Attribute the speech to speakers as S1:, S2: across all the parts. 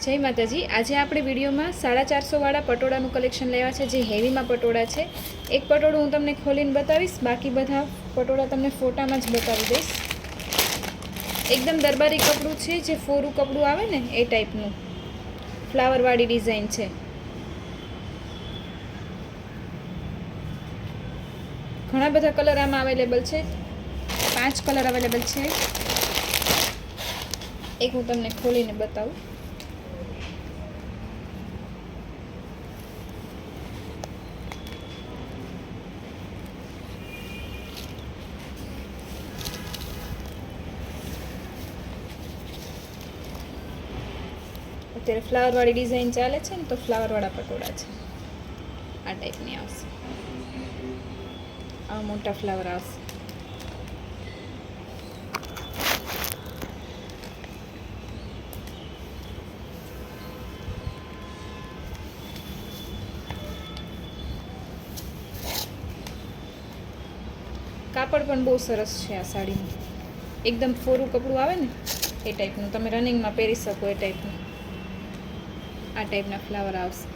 S1: જય માતાજી। આજે આપણે વિડીયોમાં 450 વાળા પટોળાનું કલેક્શન લેવા છે, જે હેવીમાં પટોળા છે। એક પટોળું હું તમને ખોલીને બતાવીશ, બાકી બધા પટોળા તમને ફોટામાં જ બતાવી દઈશ। એકદમ દરબારી કપડું છે, જે ફોરું કપડું આવે ને એ ટાઈપનું ફ્લાવરવાળી ડિઝાઇન છે। ઘણા બધા કલર આમાં અવેલેબલ છે, 5 કલર અવેલેબલ છે। એક હું તમને ખોલીને બતાવું। અત્યારે ફ્લાવરવાળી ડિઝાઇન ચાલે છે ને, તો ફ્લાવરવાળા પટોળા છે। આ ટાઈપની આવશે, આ મોટા ફ્લાવર આવશે। કાપડ પણ બહુ સરસ છે આ સાડીનું, એકદમ ફોરું કપડું આવે ને એ ટાઈપનું, તમે રનિંગમાં પહેરી શકો એ ટાઈપનું। આ ટાઈપના ફ્લાવર આવશે।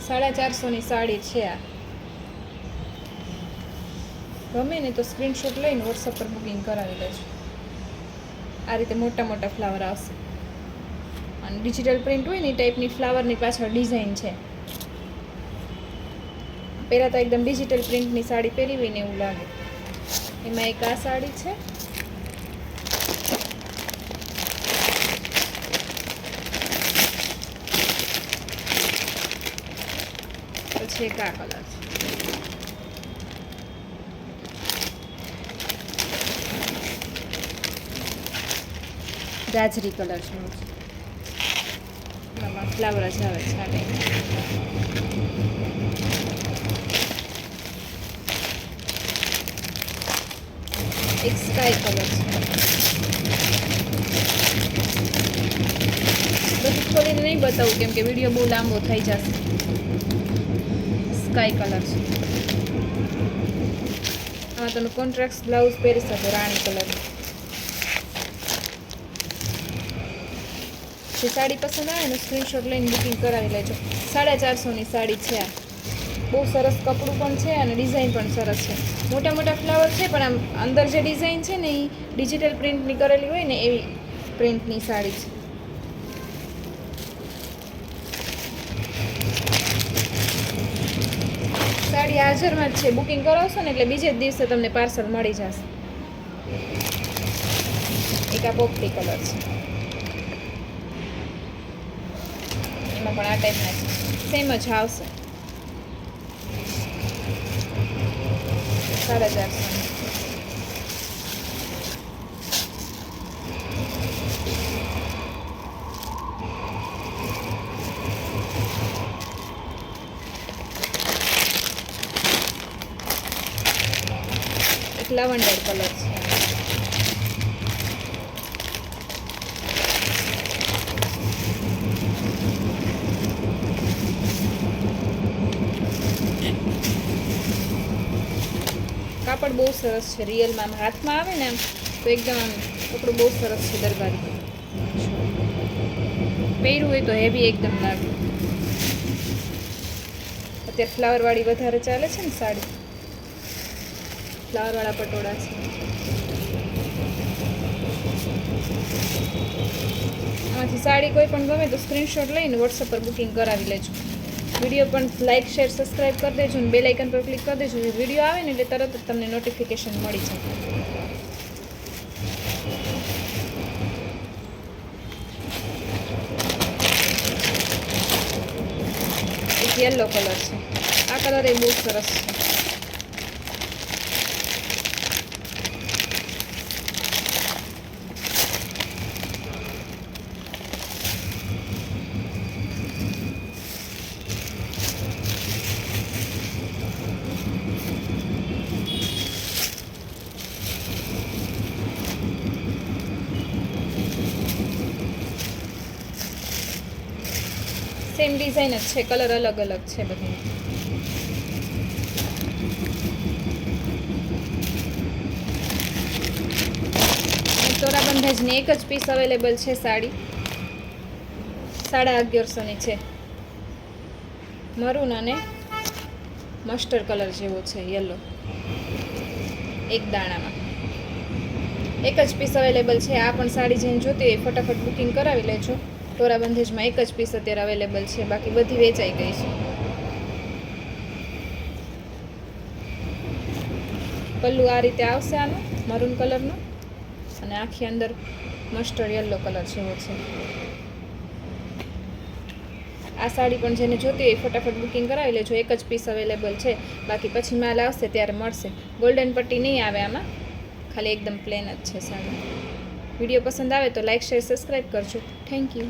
S1: ₹450ની સાડી છે આ। ગમે ને તો સ્ક્રીનશોટ લઈને વોટ્સઅપ પર બુકિંગ કરાવી લેજો। આ રીતે મોટા મોટા ફ્લાવર આવશે, અને ડિજિટલ પ્રિન્ટ હોય ને એ ટાઈપની ફ્લાવરની પાછળ ડિઝાઇન છે। પહેલાં તો એકદમ ડિજિટલ પ્રિન્ટની સાડી પહેરી હોય ને એવું લાગે। એમાં એક આ સાડી છે, પછી એક આ કલર છે, ગાજરી કલર છે, એમાં ફ્લાવર જ આવે છે આ ટાઈપ। એક સ્કાય કલર છે, બધું ખોલીને નહીં બતાવું કેમ કે વિડીયો બહુ લાંબો થઈ જશે। સ્કાય કલર છે, આમાં તમે કોન્ટ્રાસ્ટ બ્લાઉઝ પહેરી શકો રાણી કલર। જે સાડી પસંદ આવે ને સ્ક્રીનશોટ લઈને બુકિંગ કરાવી લેજો। 450ની સાડી છે આ। બહુ સરસ કપડું પણ છે અને ડિઝાઇન પણ સરસ છે। મોટા મોટા ફ્લાવર છે, પણ આમ અંદર જે ડિઝાઇન છે ને એ ડિજિટલ પ્રિન્ટની કરેલી હોય ને એવી પ્રિન્ટની સાડી છે। સાડી હાજરમાં જ છે, બુકિંગ કરાવશો ને એટલે બીજે જ દિવસે તમને પાર્સલ મળી જશે। એક આ પોપટી કલર છે, એમાં પણ આ ટાઈપના છે, સેમ જ આવશે। 450। એક લાવન્ડર કલર છે, કાપડ બહુ સરસ છે, રિયલમાં હાથમાં આવે ને આમ તો એકદમ આમ કપડું બહુ સરસ છે, દરબારી પહેર્યું હોય તો હેવી એકદમ લાગે। અત્યારે ફ્લાવરવાળી વધારે ચાલે છે ને સાડી, ફ્લાવરવાળા પટોળા છે। આમાંથી સાડી કોઈ પણ ગમે તો સ્ક્રીનશોટ લઈને વોટ્સઅપ પર બુકિંગ કરાવી લેજો। વિડીયો પણ લાઇક શેર સબસ્ક્રાઈબ કરી દેજો, અને બેલ આઇકન પર ક્લિક કરી દેજો। વિડીયો આવે ને એટલે તરત જ તમને નોટિફિકેશન મળી જાય। એક યલો કલર છે, આ કલર એ બહુ સરસ છે। સેમ ડિઝાઇન જ છે, કલર અલગ અલગ છે બધી। બંધાજની એક જ પીસ અવેલેબલ છે સાડી, 1150ની છે. મરૂન અને મસ્ટર્ડ કલર જેવો છે, યલો, એક દાણામાં એક જ પીસ અવેલેબલ છે. આ પણ સાડી જેને જોતી હોય ફટાફટ બુકિંગ કરાવી લેજો. ટોરા બંધેજમાં એક જ પીસ અત્યારે અવેલેબલ છે, બાકી બધી વેચાઈ ગઈ છે. પલ્લુ આ રીતે આવશે આનો મરૂન કલરનો, અને આખી અંદર મસ્ટર્ડ યલો કલર જેવો છે. આ સાડી પણ જેને જોતી હોય ફટાફટ બુકિંગ કરાવી લેજો. એક જ પીસ અવેલેબલ છે, બાકી પછી માલ આવશે ત્યારે મળશે. ગોલ્ડન પટ્ટી નહીં આવે આમાં, ખાલી એકદમ પ્લેન જ છે સાડી. વિડીયો પસંદ આવે તો લાઇક, શેર, સબસ્ક્રાઈબ કરજો. Thank you.